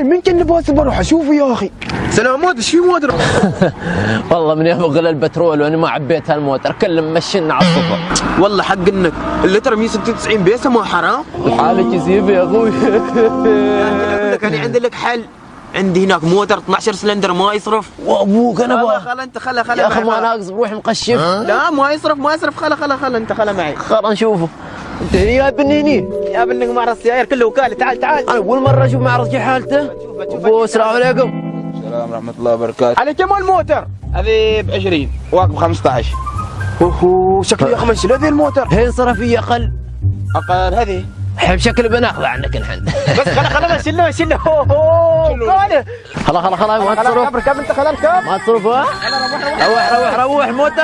هاي من كان لباس بروح اشوفه يا اخي. سلامات ايش في موتر؟ والله من يوم غلى البترول وانا ما عبيت هالموتر كله مشينا على الصفر. والله حق انك اللتر 196 بيسه ما حرام؟ الحالة كثيفة يا اخوي. اقول لك انا عندي لك حل. عندي هناك موتر 12 سلندر ما يصرف. وابوك انا بقى خلا انت خلا يا اخي ما ناقص بروح مقشف. لا ما يصرف خلا انت خلا معي. خلاص نشوفه. انت هني يا بنيني يا ابنك معرض السيايير كله وكاله. تعال انا اول مرة اشوف معرض كيف حالته. ابو السلام عليكم. السلام ورحمة الله وبركاته. على كم الموتر؟ هذه ب 20 واقف 15. اوه شكله يا اخي منشل هذه الموتر. هين صرفية اقل. أقل هذه حب شكل بناخذ عنك الحين. بس خلا منشله اوه خلاص ما تصرف. كم انت خلا الكم؟ ما تصرف ها؟ روح موتر.